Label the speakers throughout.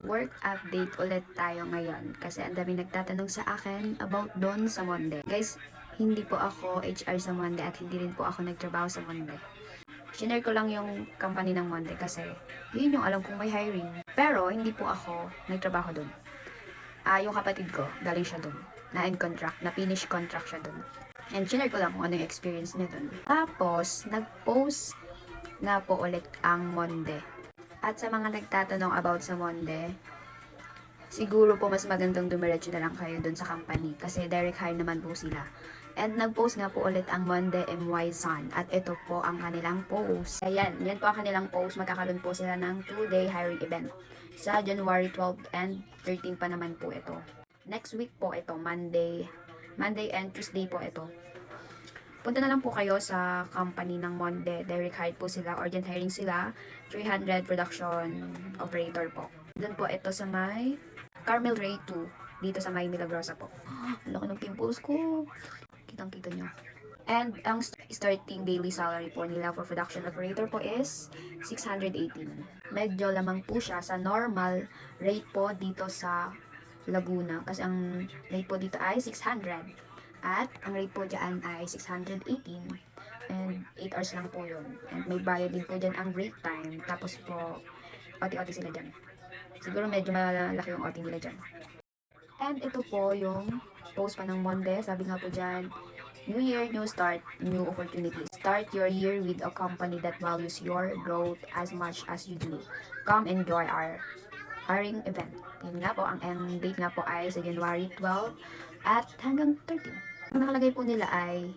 Speaker 1: Work update ulit tayo ngayon kasi ang dami nagtatanong sa akin about doon sa Monde. Guys, hindi po ako HR sa Monde at hindi rin po ako nagtrabaho sa Monde. Shinare ko lang yung company ng Monde kasi yun yung alam kong may hiring. Pero hindi po ako nagtrabaho doon. Yung kapatid ko, galing siya doon. Na-end contract, na-finish contract siya doon. And shinare ko lang kung ano yung experience niya doon. Tapos, nag-post nga po ulit ang Monde. At sa mga nagtatanong about sa Monde, siguro po mas magandang dumiretso na lang kayo dun sa company kasi direct hire naman po sila. And nag-post nga po ulit ang Monde MY Sun at ito po ang kanilang post. Ayan, yan po ang kanilang post. Magkakaroon po sila ng 2-day hiring event sa January 12 and 13 pa naman po ito. Next week po ito, Monday and Tuesday po ito. Punta na lang po kayo sa company ng Monde. Direct hire po sila, urgent hiring sila. 300 production operator po. Doon po ito sa may Carmel Ray 2. Dito sa may Milagrosa po. Ang laki ng pimples ko. Kitang-kita nyo. And ang starting daily salary po nila for production operator po is 618. Medyo lamang po siya sa normal rate po dito sa Laguna. Kasi ang rate po dito ay 600. At ang rate po dyan ay 618. And 8 hours lang po yun. And may bayad din po dyan ang break time. Tapos po, OT-OT sila dyan. Siguro medyo malaki yung OT nila dyan. And ito po yung post pa ng Monde. Sabi nga po dyan, New Year, new start, new opportunities. Start your year with a company that values your growth as much as you do. Come enjoy our hiring event. Yun nga po, ang end date nga po ay sa January 12 at hanggang 13. Ang nakalagay po nila ay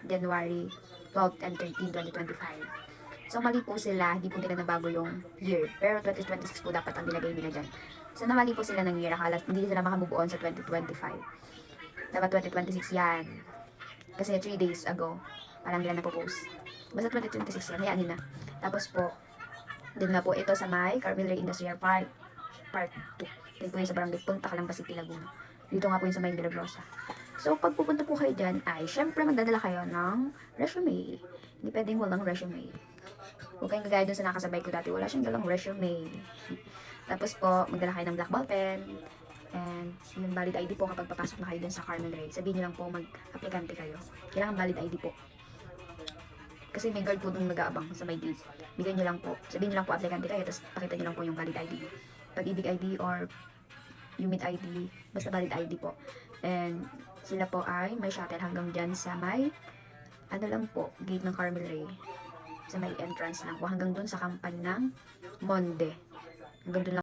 Speaker 1: January 12 and 13, 2025. So mali po sila, hindi po nila nabago yung year. Pero 2026 po dapat ang nilagay nila dyan. So namali po sila ng year, akala hindi sila makamove on sa 2025. Dapat 2026 yan. Kasi 3 days ago, parang nila napopost. Basta 2026 yan, hayaan nyo na. Tapos po, din nga po ito sa may Carmel Ray Industrial Park, Part 2. Din po yung sa barangay Punta Calamba City, Laguna. Dito nga po yung sa may Milagrosa. So, pag pupunta po kayo dyan, ay syempre magdadala kayo ng resume. Hindi pwedeng walang resume. Huwag kayong gagaya dun sa nakasabay ko dati. Wala siyang dalang resume. Tapos po, magdala kayo ng black ball pen. And yung valid ID po kapag papasok na kayo dun sa Carmel Ray. Sabihin nyo lang po mag-aplikante kayo. Kailangan valid ID po. Kasi may guard po dun mag-aabang sa may gate. Bigyan nyo lang po. Sabihin nyo lang po aplikante kayo. Tapos pakita nyo lang po yung valid ID. Pag-ibig ID or UMIT ID. Basta valid ID po. And sila po ay may shuttle hanggang dyan sa may lang po, gate ng Carmel Ray. Sa may entrance lang po. Hanggang dun sa company ng Monde. Hanggang dun lang